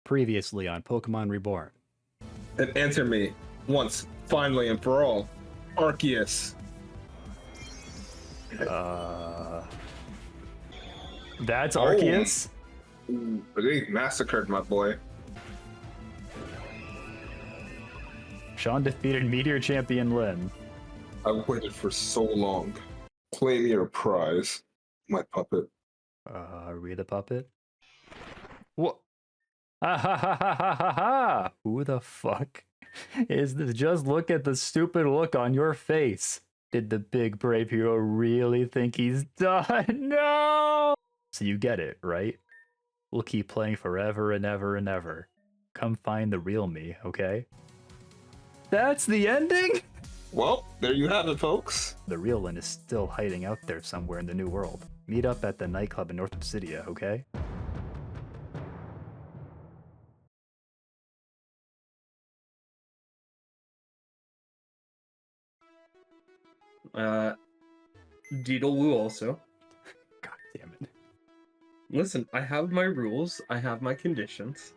Previously on Pokemon Reborn. And answer me once, finally and for all. Arceus. That's Arceus? They massacred my boy. Sean defeated Meteor Champion Lynn. I waited for so long. Claim your prize, my puppet. Are we the puppet? What? Ha ha ha ha ha ha ha! Who the fuck is this? Just look at the stupid look on your face. Did the big brave hero really think he's done? No! So you get it, right? We'll keep playing forever and ever and ever. Come find the real me, okay? That's the ending? Well, there you have it, folks. The real Lynn is still hiding out there somewhere in the new world. Meet up at the nightclub in North Obsidia, okay? Deedlewoo also. God damn it. Listen, I have my rules. I have my conditions.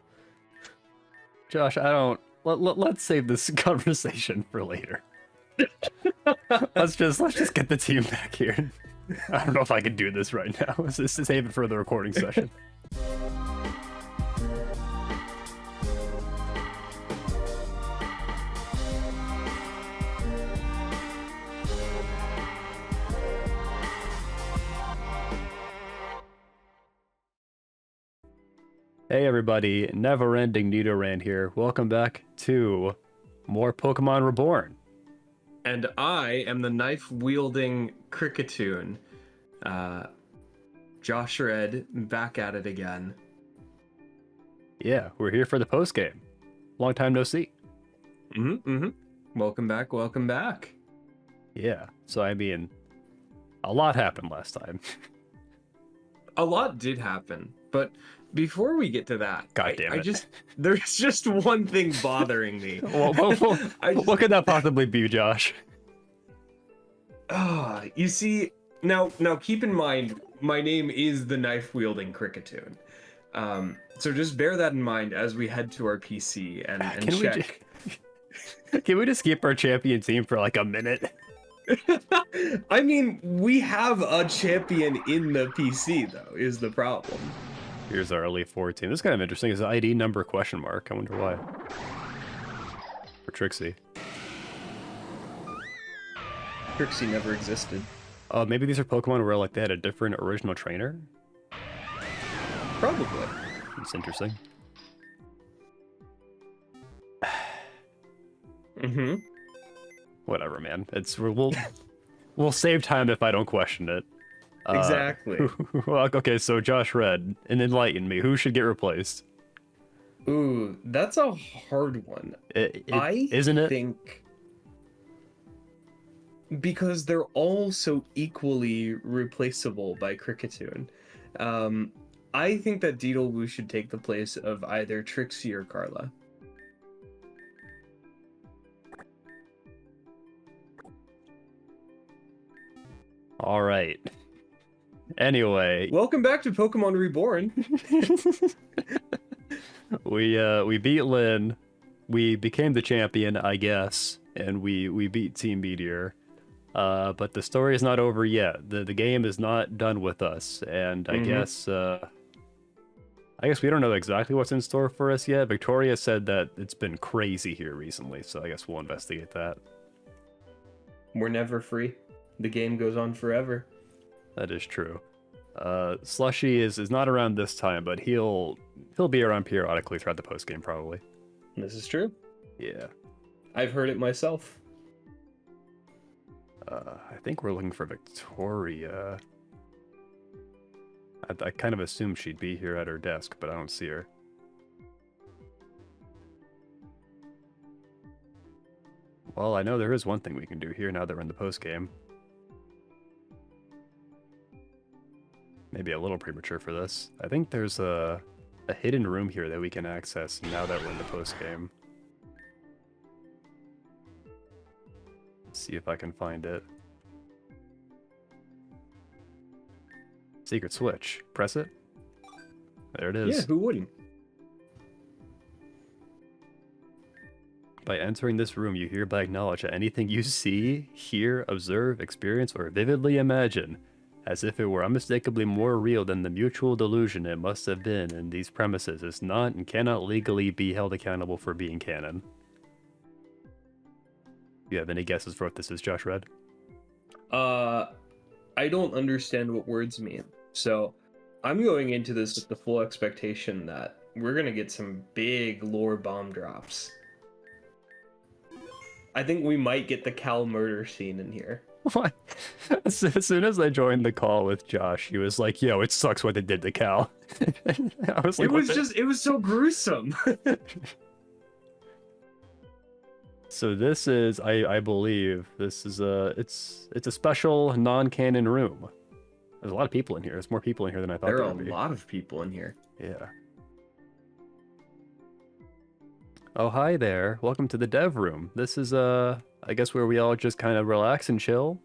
Josh, I don't... Let's save this conversation for later. let's just get the team back here. I don't know if I can do this right now. Let's just save it for the recording session. Hey everybody, never-ending Nidoran here. Welcome back to more Pokemon Reborn. And I am the knife-wielding Cricketoon. Josh Red, back at it again. Yeah, we're here for the postgame. Long time no see. Welcome back, welcome back. Yeah, so I mean, a lot happened last time. A lot did happen, but before we get to that, God damn it. There's just one thing bothering me. What could that possibly be, Josh? You see, now keep in mind, my name is the knife-wielding Cricketoon. So just bear that in mind as we head to our PC and check. Can we just keep our champion team for like a minute? I mean, we have a champion in the PC, though, is the problem. Here's our Elite 14. This is kind of interesting. Is ID number question mark? I wonder why. For Trixie. Trixie never existed. Maybe these are Pokemon where like they had a different original trainer? Probably. That's interesting. Whatever, man. We'll save time if I don't question it. Exactly. Okay, so Josh Red, and enlighten me. Who should get replaced? Ooh, that's a hard one. Isn't it? I think because they're all so equally replaceable by Cricketoon. I think that Deedlewoo should take the place of either Trixie or Carla. All right. Anyway, welcome back to Pokemon Reborn. we beat Lynn, we became the champion, I guess, and we beat Team Meteor. But the story is not over yet. The game is not done with us, and I guess we don't know exactly what's in store for us yet. Victoria said that it's been crazy here recently, so I guess we'll investigate that. We're never free. The game goes on forever. That is true. Slushy is not around this time, but he'll be around periodically throughout the postgame, probably. This is true. Yeah. I've heard it myself. I think we're looking for Victoria. I kind of assumed she'd be here at her desk, but I don't see her. Well, I know there is one thing we can do here now that we're in the postgame. Maybe a little premature for this. I think there's a hidden room here that we can access now that we're in the postgame. See if I can find it. Secret switch. Press it. There it is. Yeah, who wouldn't? By entering this room, you hereby acknowledge that anything you see, hear, observe, experience, or vividly imagine, as if it were unmistakably more real than the mutual delusion it must have been in these premises, is not and cannot legally be held accountable for being canon. Do you have any guesses for what this is, Josh Red? I don't understand what words mean. So I'm going into this with the full expectation that we're going to get some big lore bomb drops. I think we might get the Cal murder scene in here. What? As soon as I joined the call with Josh, he was like, yo, it sucks what they did to Cal. I was like, it was so gruesome. So this is, I believe, this is it's a special non-canon room. There's a lot of people in here. There's more people in here than I thought there there are would be. A lot of people in here. Yeah. Oh, hi there. Welcome to the dev room. This is, I guess where we all just kind of relax and chill.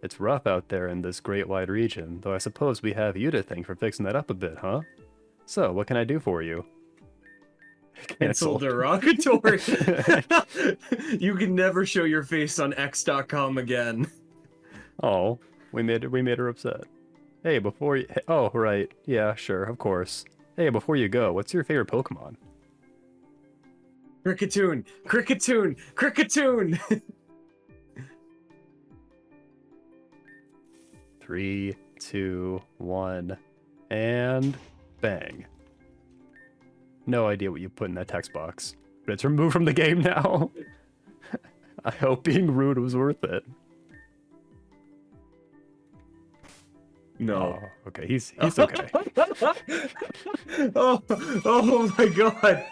It's rough out there in this great wide region, though I suppose we have you to thank for fixing that up a bit, huh? So, what can I do for you? Cancel derogatory. You can never show your face on X.com again. Oh, we made her upset. Hey, before you... Oh, right. Yeah, sure, of course. Hey, before you go, what's your favorite Pokemon? Cricketoon! Cricketoon! Cricketoon! 3, 2, 1, and bang. No idea what you put in that text box, but it's removed from the game now. I hope being rude was worth it. No. Oh, okay, he's okay. oh my god.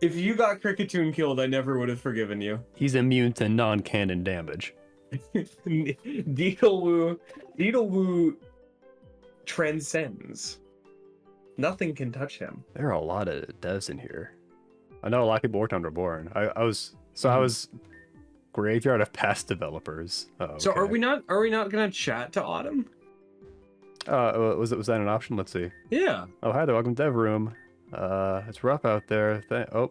If you got Cricketoon killed, I never would have forgiven you. He's immune to non-canon damage. Deedlewoo transcends. Nothing can touch him. There are a lot of devs in here. I know a lot of people worked on Reborn. I was graveyard of past developers. Oh, okay. So are we not gonna chat to Autumn? Was that an option? Let's see. Yeah. Oh, hi there. Welcome to Dev Room. It's rough out there. Oh,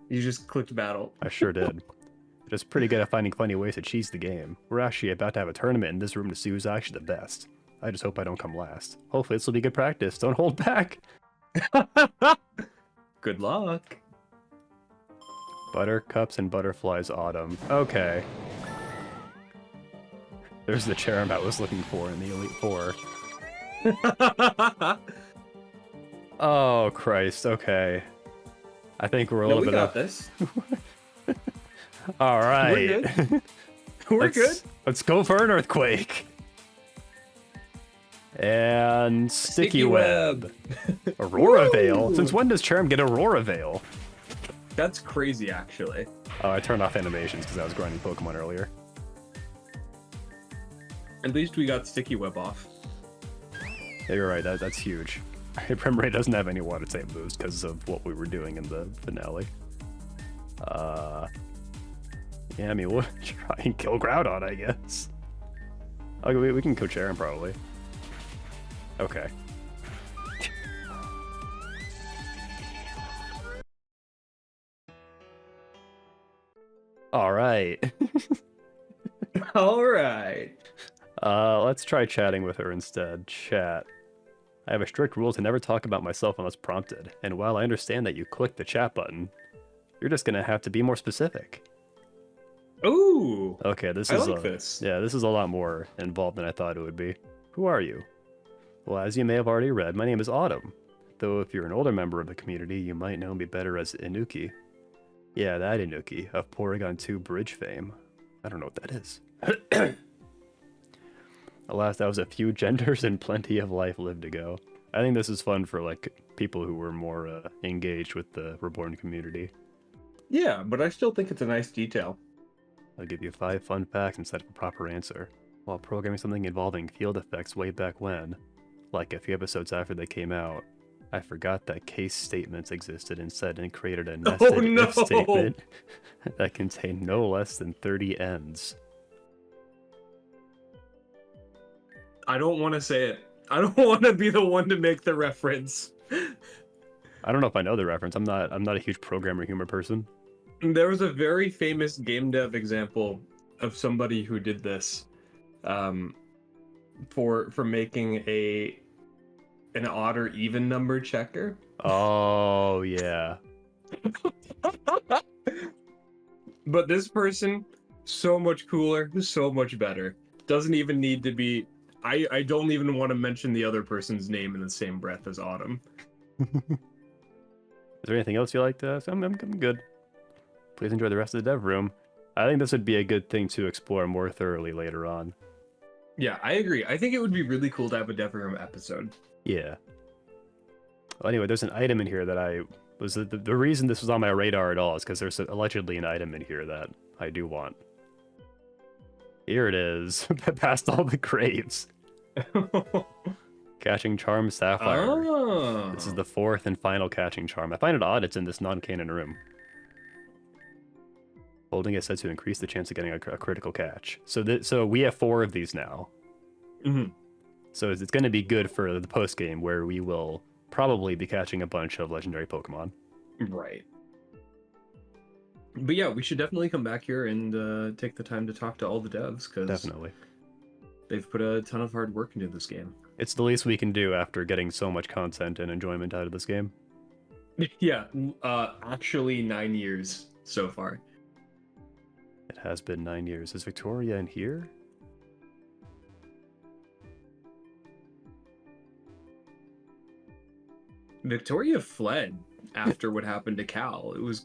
You just clicked battle. I sure did. Just pretty good at finding funny ways to cheese the game. We're actually about to have a tournament in this room to see who's actually the best. I just hope I don't come last. Hopefully this will be good practice. Don't hold back. Good luck. Buttercups and butterflies autumn. Okay. There's the Cherrim I was looking for in the Elite Four. Oh, Christ. Okay. I think we're a little bit got this. All right. We're good. We're good. Let's go for an earthquake. And sticky web. Aurora Veil. Since when does Cherrim get Aurora Veil? That's crazy, actually. Oh, I turned off animations because I was grinding Pokemon earlier. At least we got sticky web off. Yeah, you're right. That's huge. Primray doesn't have any water type moves because of what we were doing in the finale. Yeah, I mean, we'll try and kill Groudon, I guess. Okay, we can kill Cherrim probably. Okay. All right. All right. Let's try chatting with her instead. Chat. I have a strict rule to never talk about myself unless prompted, and while I understand that you click the chat button, you're just gonna have to be more specific. Ooh. Okay, this is a lot more involved than I thought it would be. Who are you? Well, as you may have already read, my name is Autumn. Though if you're an older member of the community, you might know me better as Inuki. Yeah, that Inuki, of Porygon 2 Bridge fame. I don't know what that is. Alas, that was a few genders and plenty of life lived ago. I think this is fun for, like, people who were more engaged with the Reborn community. Yeah, but I still think it's a nice detail. I'll give you 5 fun facts instead of a proper answer. While programming something involving field effects way back when, like a few episodes after they came out, I forgot that case statements existed instead and created a nested if statement that contained no less than 30 ends. I don't want to say it. I don't want to be the one to make the reference. I don't know if I know the reference. I'm not a huge programmer humor person. There was a very famous game dev example of somebody who did this, for making an odd or even number checker. Oh yeah. But this person, so much cooler, so much better. Doesn't even need to be. I don't even want to mention the other person's name in the same breath as Autumn. Is there anything else you like to? I'm good. Please enjoy the rest of the dev room. I think this would be a good thing to explore more thoroughly later on. Yeah, I agree. I think it would be really cool to have a dev room episode. Yeah. Well, anyway, there's an item in here that the reason this was on my radar at all is because there's allegedly an item in here that I do want. Here it is, past all the graves. Catching Charm Sapphire. Oh. This is the 4th and final Catching Charm. I find it odd it's in this non-canon room. Holding it said to increase the chance of getting a critical catch. So we have 4 of these now. Mm-hmm. So it's going to be good for the post game where we will probably be catching a bunch of legendary Pokemon. Right. But yeah, we should definitely come back here and take the time to talk to all the devs, because Definitely. they've put a ton of hard work into this game. It's the least we can do after getting so much content and enjoyment out of this game. Yeah, actually 9 years so far. It has been 9 years. Is Victoria in here? Victoria fled after what happened to Cal. It was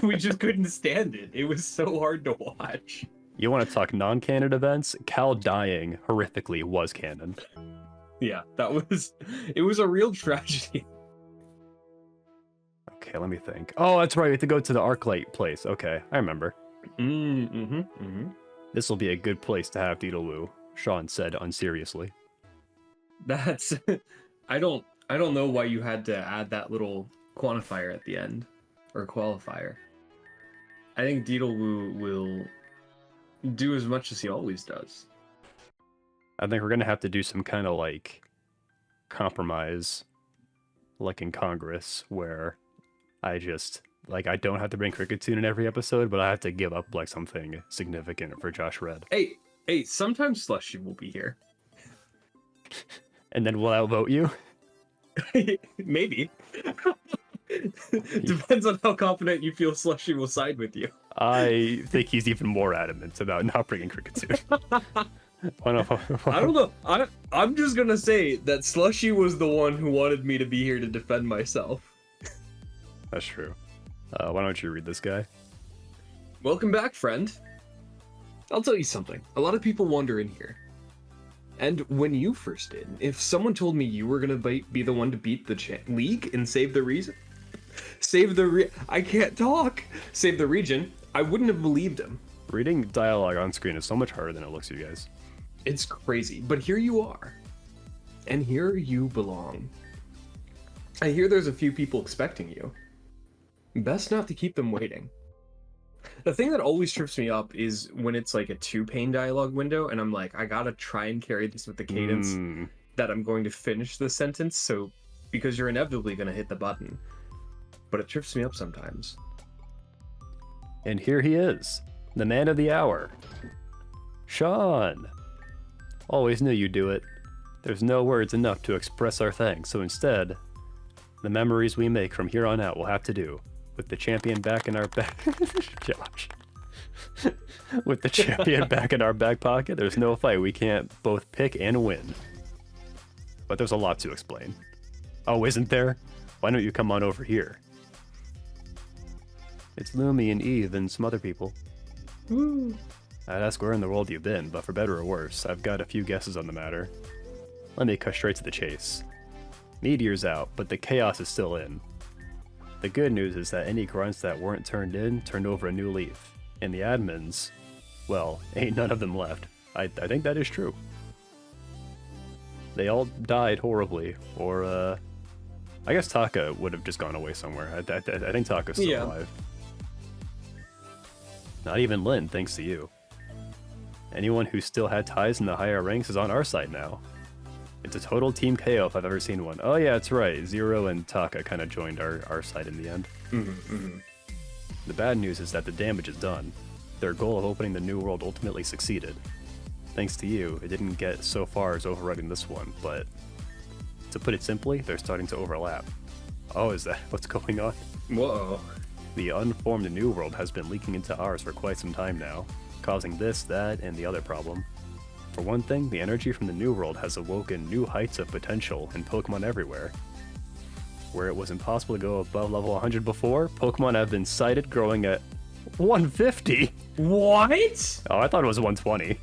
we just couldn't stand it. It was so hard to watch. You want to talk non-canon events? Cal dying horrifically was canon. Yeah, it was a real tragedy. Okay, let me think. Oh, that's right. We have to go to the Arclight place. Okay, I remember. This will be a good place to have Deedlewoo, Sean said unseriously. That's I don't know why you had to add that little quantifier at the end, or qualifier. I think Deedlewoo will do as much as he always does. I think we're gonna have to do some kind of like compromise, like in Congress, where I don't have to bring Cricketune in every episode, but I have to give up like something significant for Josh Red. Hey, sometimes Slushy will be here. And then will I outvote you? Maybe. Depends on how confident you feel Slushy will side with you. I think he's even more adamant about not bringing Cricketune. I don't know. I'm just gonna say that Slushy was the one who wanted me to be here to defend myself. That's true. Why don't you read this guy? Welcome back, friend. I'll tell you something. A lot of people wonder in here. And when you first did, if someone told me you were gonna be the one to beat the league and save the region, I can't talk. Save the region, I wouldn't have believed him. Reading dialogue on screen is so much harder than it looks, you guys. It's crazy, but here you are. And here you belong. I hear there's a few people expecting you. Best not to keep them waiting. The thing that always trips me up is when it's like a 2-pane dialogue window and I'm like, I gotta try and carry this with the cadence that I'm going to finish the sentence, so because you're inevitably gonna hit the button. But it trips me up sometimes. And here he is, the man of the hour. Sean! Always knew you'd do it. There's no words enough to express our thanks, so instead, the memories we make from here on out will have to do. With the champion back in our back... Josh. With the champion back in our back pocket, there's no fight we can't both pick and win. But there's a lot to explain. Oh, isn't there? Why don't you come on over here? It's Lumi and Eve and some other people. Woo. I'd ask where in the world you've been, but for better or worse, I've got a few guesses on the matter. Let me cut straight to the chase. Meteor's out, but the chaos is still in. The good news is that any grunts that weren't turned in turned over a new leaf. And the admins, well, ain't none of them left. I think that is true. They all died horribly, or I guess Taka would have just gone away somewhere. I think Taka's still alive. Not even Lin, thanks to you. Anyone who still had ties in the higher ranks is on our side now. It's a total team KO if I've ever seen one. Oh yeah, that's right. Zero and Taka kind of joined our side in the end. The bad news is that the damage is done. Their goal of opening the new world ultimately succeeded. Thanks to you, it didn't get so far as overriding this one, but to put it simply, they're starting to overlap. Oh, is that what's going on? Whoa. The unformed new world has been leaking into ours for quite some time now, causing this, that, and the other problem. For one thing, the energy from the new world has awoken new heights of potential in Pokemon everywhere. Where it was impossible to go above level 100 before, Pokemon have been sighted growing at 150! What? Oh, I thought it was 120.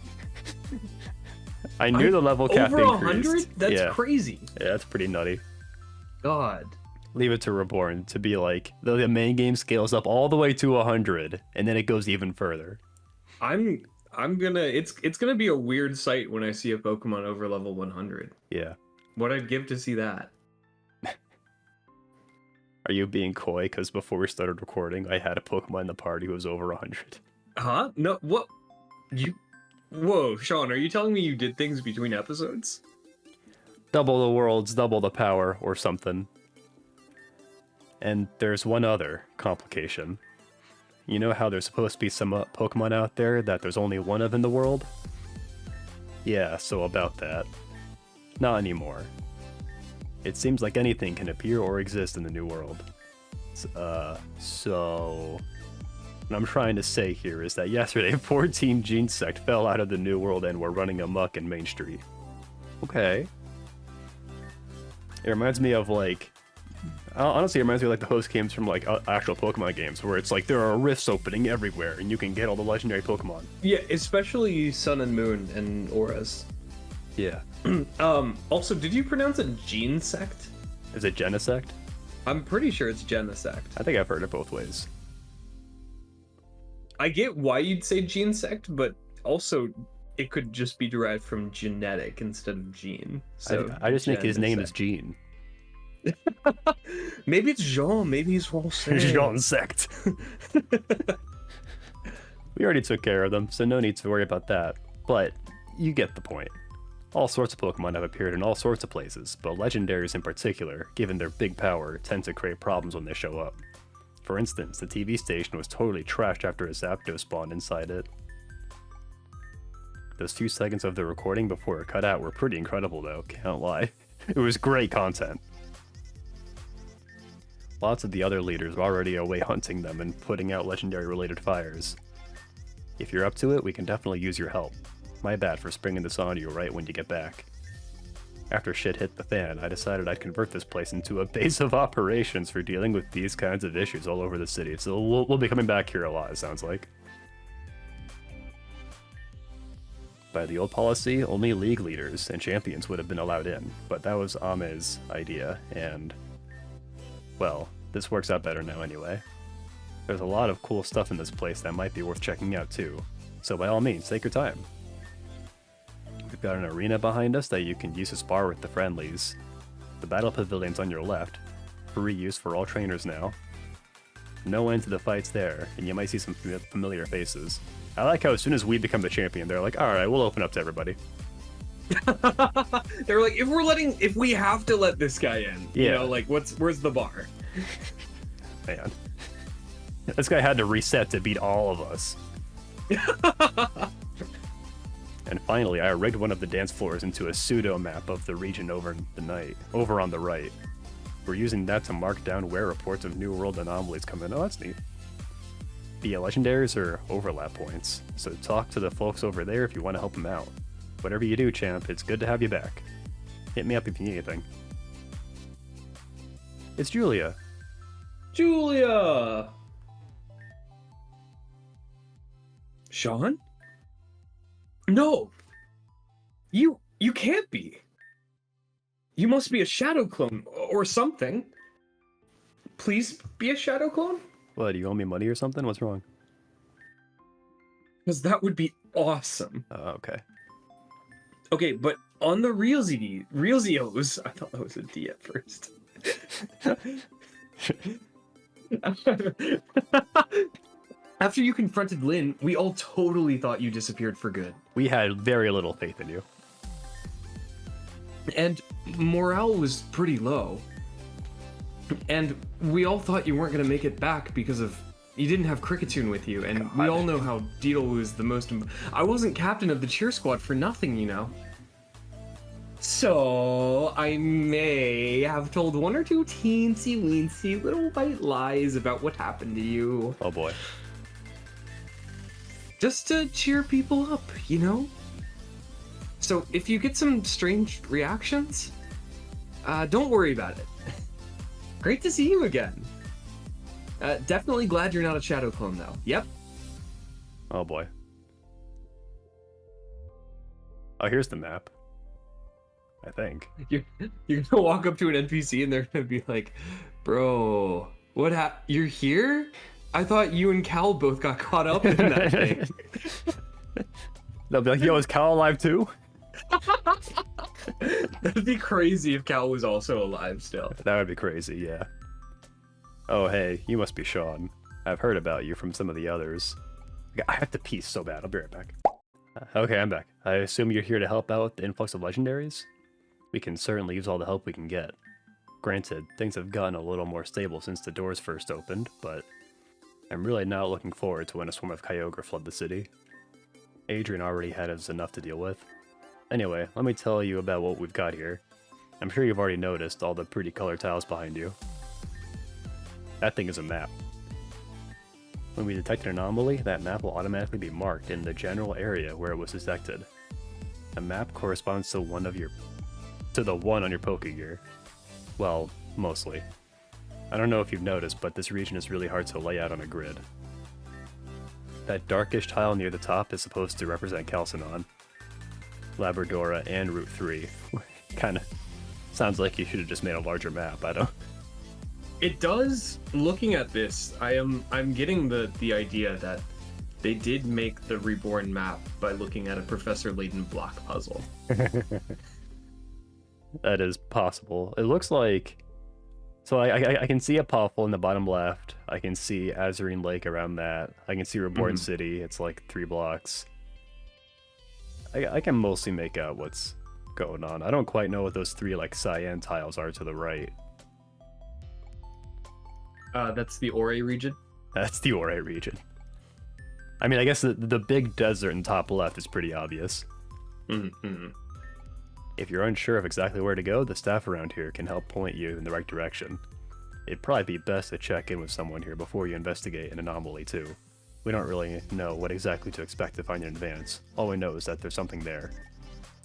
I knew the level cap over increased. 100? That's crazy. Yeah, that's pretty nutty. God. Leave it to Reborn to be like, the main game scales up all the way to 100, and then it goes even further. I'm gonna it's gonna be a weird sight when I see a Pokemon over level 100. Yeah. What I'd give to see that. Are you being coy? Because before we started recording, I had a Pokemon in the party who was over 100. Huh? No, what? Whoa, Sean, are you telling me you did things between episodes? Double the worlds, double the power, or something. And there's one other complication. You know how there's supposed to be some Pokemon out there that there's only one of in the world? Yeah, so about that. Not anymore. It seems like anything can appear or exist in the new world. So... What I'm trying to say here is that yesterday, 14 Genesect fell out of the new world and were running amok in Main Street. Okay. It reminds me of, like... Honestly, it reminds me of, like, the host games from, like, actual Pokemon games, where it's like, there are rifts opening everywhere, and you can get all the legendary Pokemon. Yeah, especially Sun and Moon and Auras. Yeah. Also, did you pronounce it Genesect? Is it Genesect? I'm pretty sure it's Genesect. I think I've heard it both ways. I get why you'd say Genesect, but also it could just be derived from genetic instead of gene. So I just think his name is Genesect. Gene. Maybe it's Jean, maybe he's Français. Genesect. We already took care of them, so no need to worry about that. But you get the point. All sorts of Pokemon have appeared in all sorts of places, but legendaries in particular, given their big power, tend to create problems when they show up. For instance, the TV station was totally trashed after a Zapdos spawned inside it. Those few seconds of the recording before it cut out were pretty incredible though, can't lie. It was great content. Lots of the other leaders were already away hunting them and putting out legendary related fires. If you're up to it, we can definitely use your help. My bad for springing this on you right when you get back. After shit hit the fan, I decided I'd convert this place into a base of operations for dealing with these kinds of issues all over the city, so we'll be coming back here a lot, it sounds like. By the old policy, only league leaders and champions would have been allowed in, but that was Ame's idea, and... well, this works out better now anyway. There's a lot of cool stuff in this place that might be worth checking out too, so by all means, take your time. We've got an arena behind us that you can use to spar with the friendlies. The battle pavilion's on your left, free use for all trainers now. No end to the fights there, and you might see some familiar faces. I like how as soon as we become the champion, they're like, alright, we'll open up to everybody. They're like, if we have to let this guy in, Yeah. you know, like, where's the bar? Man. This guy had to reset to beat all of us. And finally, I rigged one of the dance floors into a pseudo map of the region over on the right. We're using that to mark down where reports of New World anomalies come in. Oh, that's neat. The legendaries are overlap points, so talk to the folks over there if you want to help them out. Whatever you do, champ, it's good to have you back. Hit me up if you need anything. It's Julia. Julia! Sean? No! You can't be. You must be a shadow clone or something. Please be a shadow clone? What, do you owe me money or something? What's wrong? Because that would be awesome. Okay. Okay, but on the Realzios, I thought that was a D at first. After you confronted Lynn, we all totally thought you disappeared for good. We had very little faith in you. And morale was pretty low. And we all thought you weren't going to make it back because of you didn't have Cricketune with you, and we all know how Deedle was the most. I wasn't captain of the cheer squad for nothing, you know. So I may have told one or two teensy weensy little white lies about what happened to you. Oh boy. Just to cheer people up, you know. So if you get some strange reactions, don't worry about it. Great to see you again. Definitely glad you're not a shadow clone, though. Yep. Oh boy. Oh, here's the map. I think. You're gonna walk up to an NPC and they're gonna be like, "Bro, what you're here? I thought you and Cal both got caught up in that thing." They'll be like, "Yo, is Cal alive too?" That'd be crazy if Cal was also alive still. That would be crazy, yeah. Oh, hey, you must be Sean. I've heard about you from some of the others. I have to pee so bad. I'll be right back. Okay, I'm back. I assume you're here to help out with the influx of legendaries? We can certainly use all the help we can get. Granted, things have gotten a little more stable since the doors first opened, but I'm really not looking forward to when a swarm of Kyogre flood the city. Adrian already had us enough to deal with. Anyway, let me tell you about what we've got here. I'm sure you've already noticed all the pretty colored tiles behind you. That thing is a map. When we detect an anomaly, that map will automatically be marked in the general area where it was detected. A map corresponds to the one on your Pokégear. Well, mostly. I don't know if you've noticed, but this region is really hard to lay out on a grid. That darkish tile near the top is supposed to represent Calcinon, Labradora, and Route 3. Kinda sounds like you should have just made a larger map, I don't... It does, looking at this, I'm getting the idea that they did make the Reborn map by looking at a Professor Layton block puzzle. That is possible. It looks like... So I can see a Puffle in the bottom left. I can see Azurine Lake around that. I can see Reborn City. It's like 3 blocks. I can mostly make out what's going on. I don't quite know what those 3 like cyan tiles are to the right. That's the Ore region? That's the Ore region. I mean, I guess the big desert in top left is pretty obvious. Mm-hmm. If you're unsure of exactly where to go, the staff around here can help point you in the right direction. It'd probably be best to check in with someone here before you investigate an anomaly too. We don't really know what exactly to expect to find in advance. All we know is that there's something there.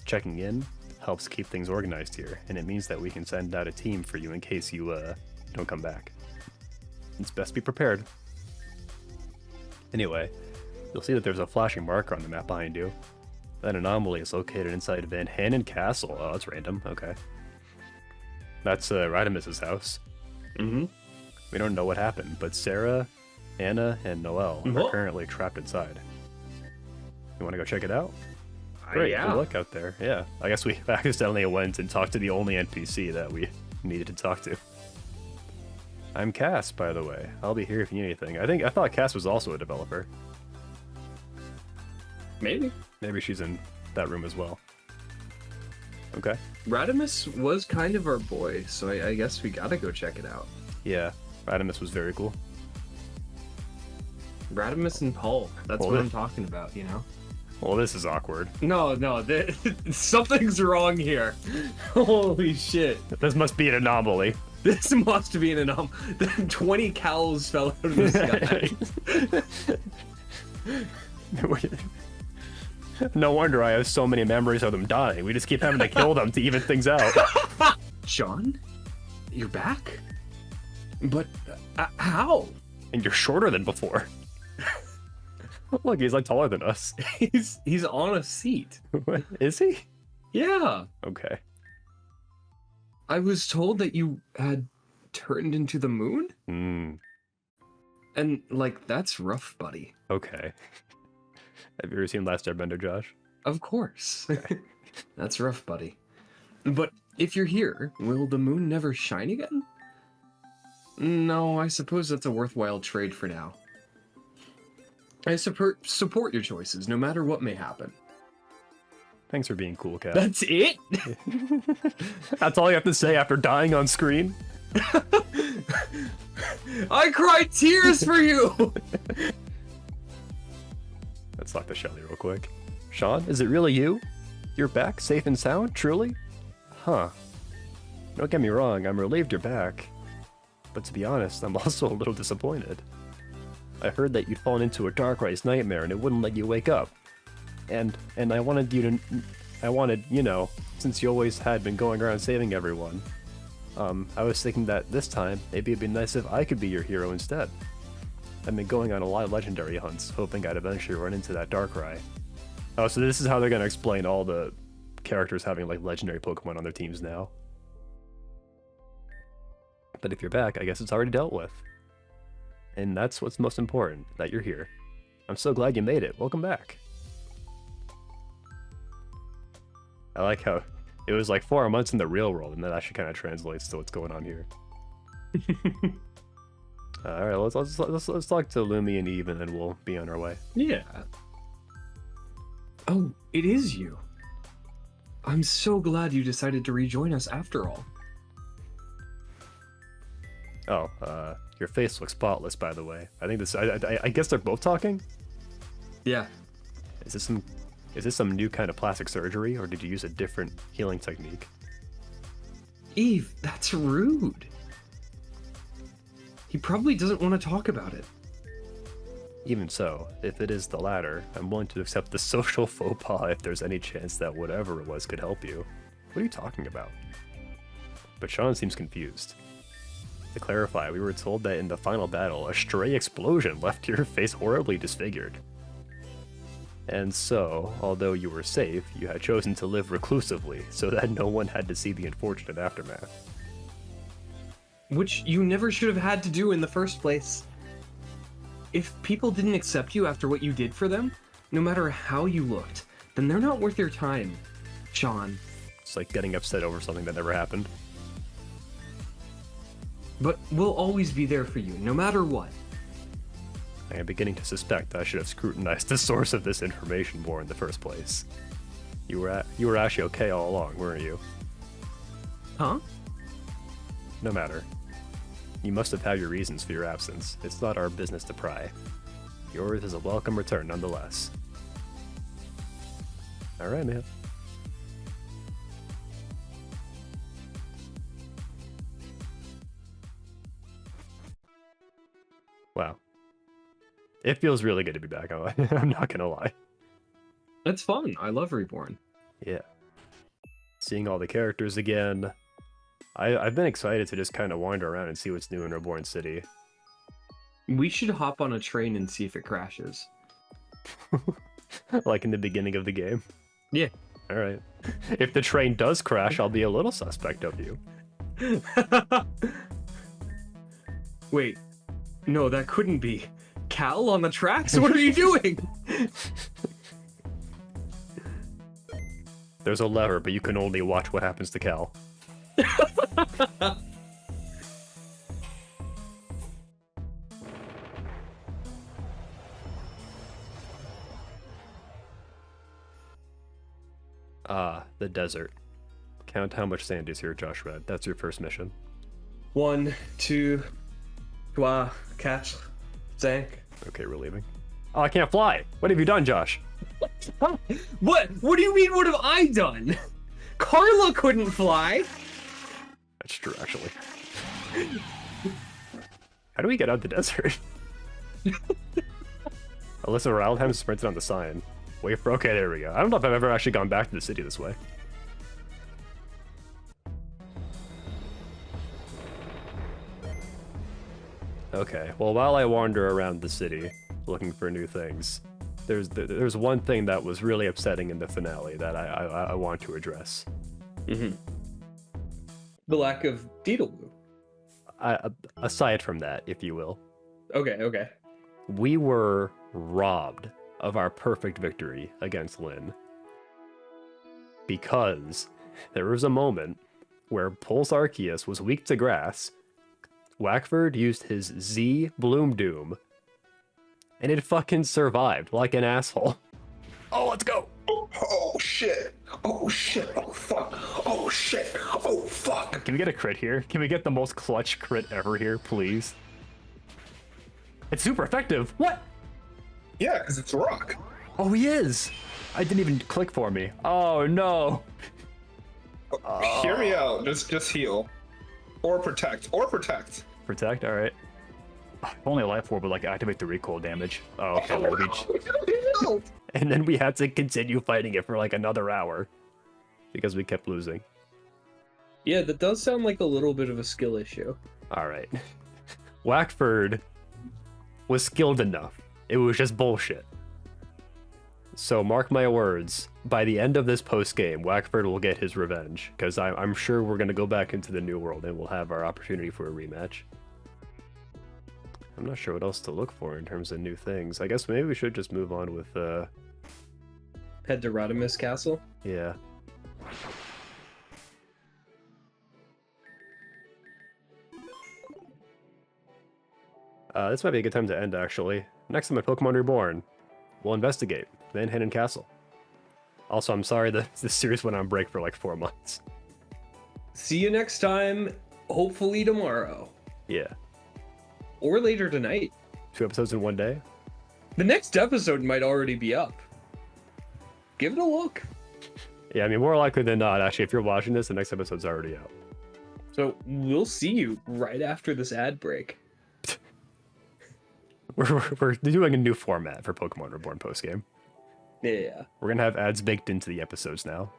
Checking in helps keep things organized here, and it means that we can send out a team for you in case you don't come back. It's best be prepared. Anyway, you'll see that there's a flashing marker on the map behind you. That anomaly is located inside Van Hanen Castle. Oh, that's random. Okay. That's Radimus's house. Mm-hmm. We don't know what happened, but Sarah, Anna, and Noelle are currently trapped inside. You want to go check it out? Great, yeah. Good luck out there. Yeah, I guess we accidentally went and talked to the only NPC that we needed to talk to. I'm Cass, by the way. I'll be here if you need anything. I thought Cass was also a developer. Maybe. Maybe she's in that room as well. Okay. Radimus was kind of our boy, so I guess we gotta go check it out. Yeah, Radimus was very cool. Radimus and Paul. That's what I'm talking about, you know? Well, this is awkward. No, something's wrong here. Holy shit. This must be an anomaly. This must be an anomaly. 20 cows fell out of the sky. No wonder I have so many memories of them dying. We just keep having to kill them to even things out. Sean? You're back? But how? And you're shorter than before. Look, he's like taller than us. He's on a seat. What? Is he? Yeah. Okay. I was told that you had turned into the moon? And, like, that's rough, buddy. Okay. Have you ever seen Last Airbender, Josh? Of course. That's rough, buddy. But if you're here, will the moon never shine again? No, I suppose that's a worthwhile trade for now. I support your choices, no matter what may happen. Thanks for being cool, Cat. That's it? That's all you have to say after dying on screen? I cried tears for you! Let's talk to Shelly real quick. Sean, is it really you? You're back, safe and sound, truly? Huh. Don't get me wrong, I'm relieved you're back. But to be honest, I'm also a little disappointed. I heard that you'd fallen into a Darkrai's nightmare and it wouldn't let you wake up. And I wanted you know, since you always had been going around saving everyone, I was thinking that this time, maybe it'd be nice if I could be your hero instead. I've been going on a lot of legendary hunts, hoping I'd eventually run into that Darkrai. Oh, so this is how they're gonna explain all the characters having, like, legendary Pokemon on their teams now. But if you're back, I guess it's already dealt with. And that's what's most important, that you're here. I'm so glad you made it. Welcome back. I like how it was like 4 months in the real world, and that actually kind of translates to what's going on here. All right, let's talk to Lumi and Eve, and then we'll be on our way. Yeah. Oh, it is you. I'm so glad you decided to rejoin us after all. Oh, your face looks spotless, by the way. I think this. I guess they're both talking. Yeah. Is this some new kind of plastic surgery, or did you use a different healing technique? Eve, that's rude. He probably doesn't want to talk about it. Even so, if it is the latter, I'm willing to accept the social faux pas if there's any chance that whatever it was could help you. What are you talking about? But Sean seems confused. To clarify, we were told that in the final battle, a stray explosion left your face horribly disfigured. And so, although you were safe, you had chosen to live reclusively, so that no one had to see the unfortunate aftermath. Which you never should have had to do in the first place. If people didn't accept you after what you did for them, no matter how you looked, then they're not worth your time, Sean. It's like getting upset over something that never happened. But we'll always be there for you, no matter what. I am beginning to suspect I should have scrutinized the source of this information more in the first place. You were actually okay all along, weren't you? Huh? No matter. You must have had your reasons for your absence. It's not our business to pry. Yours is a welcome return nonetheless. Alright, man. Wow. It feels really good to be back. I'm not gonna lie. It's fun. I love Reborn. Yeah. Seeing all the characters again. I've been excited to just kind of wander around and see what's new in Reborn City. We should hop on a train and see if it crashes. Like in the beginning of the game. Yeah. Alright. If the train does crash, I'll be a little suspect of you. Wait. No, that couldn't be. Cal on the tracks? What are you doing? There's a lever, but you can only watch what happens to Cal. Ah, the desert. Count how much sand is here, Josh Red. That's your first mission. 1, 2, 3, 4, 5. Okay, we're leaving. Oh, I can't fly! What have you done, Josh? What? What do you mean, what have I done? Carla couldn't fly! That's true, actually. How do we get out the desert? Alyssa Raldheim sprinted on the sign. Wait for... Okay, there we go. I don't know if I've ever actually gone back to the city this way. Okay, well, while I wander around the city, looking for new things, there's one thing that was really upsetting in the finale that I want to address. Mm-hmm. The lack of Deedaloo. Aside from that, if you will. Okay. We were robbed of our perfect victory against Lynn. Because there was a moment where Pulse Arceus was weak to grass, Wackford used his Z Bloom Doom, and it fucking survived like an asshole. Oh, let's go! Oh shit! Oh shit! Oh fuck! Oh shit! Oh fuck! Can we get a crit here? Can we get the most clutch crit ever here, please? It's super effective. What? Yeah, because it's rock. Oh, he is. I didn't even click for me. Oh no. Hear me out. Just heal, or protect, or protect. Protect. All right. Only a life orb would like activate the recoil damage. Oh, okay. Well, we and then we had to continue fighting it for like another hour because we kept losing. Yeah, that does sound like a little bit of a skill issue. All right. Wackford was skilled enough. It was just bullshit. So mark my words, by the end of this post-game, Wackford will get his revenge, because I'm sure we're going to go back into the new world and we'll have our opportunity for a rematch. I'm not sure what else to look for in terms of new things. I guess maybe we should just move on with, Head to Rodimus Castle. yeah. This might be a good time to end, actually. Next time at Pokemon Reborn, we'll investigate Van Hidden Castle. Also, I'm sorry that this series went on break for like 4 months. See you next time, hopefully tomorrow. Yeah. Or later tonight. 2 episodes in 1 day? The next episode might already be up. Give it a look. Yeah, I mean, more likely than not, actually, if you're watching this, the next episode's already out. So we'll see you right after this ad break. We're doing a new format for Pokemon Reborn postgame. Yeah. We're gonna have ads baked into the episodes now.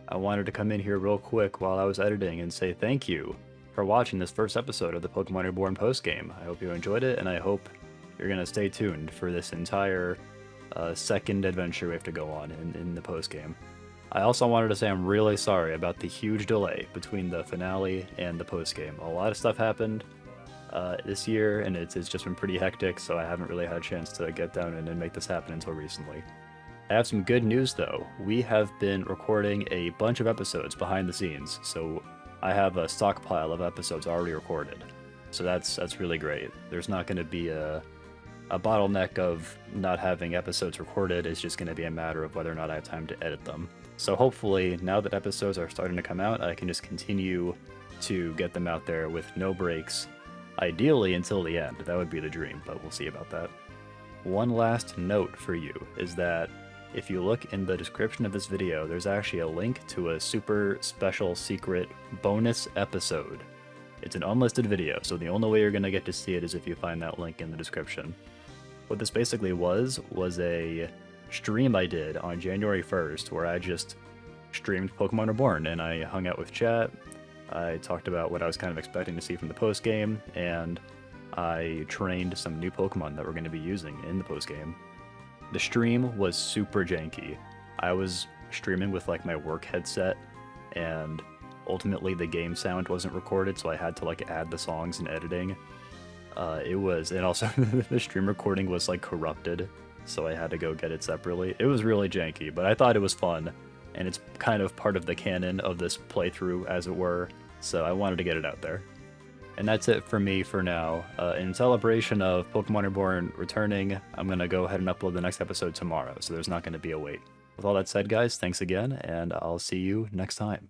I wanted to come in here real quick while I was editing and say thank you for watching this first episode of the Pokemon Reborn postgame. I hope you enjoyed it, and I hope you're gonna stay tuned for this entire second adventure we have to go on in the postgame. I also wanted to say I'm really sorry about the huge delay between the finale and the postgame. A lot of stuff happened this year, and it's just been pretty hectic, so I haven't really had a chance to get down and make this happen until recently. I have some good news though. We have been recording a bunch of episodes behind the scenes, so I have a stockpile of episodes already recorded. So that's really great. There's not going to be a bottleneck of not having episodes recorded. It's just going to be a matter of whether or not I have time to edit them. So hopefully, now that episodes are starting to come out, I can just continue to get them out there with no breaks. Ideally until the end. That would be the dream, but we'll see about that. One last note for you is that if you look in the description of this video, there's actually a link to a super special secret bonus episode. It's an unlisted video, so the only way you're going to get to see it is if you find that link in the description. What this basically was a stream I did on January 1st where I just streamed Pokemon Reborn and I hung out with chat. I talked about what I was kind of expecting to see from the post-game, and I trained some new Pokemon that we're going to be using in the post-game. The stream was super janky. I was streaming with like my work headset, and ultimately the game sound wasn't recorded, so I had to like add the songs and editing. And also the stream recording was like corrupted, so I had to go get it separately. It was really janky, but I thought it was fun. And it's kind of part of the canon of this playthrough, as it were, so I wanted to get it out there. And that's it for me for now. In celebration of Pokemon Reborn returning, I'm going to go ahead and upload the next episode tomorrow, so there's not going to be a wait. With all that said, guys, thanks again, and I'll see you next time.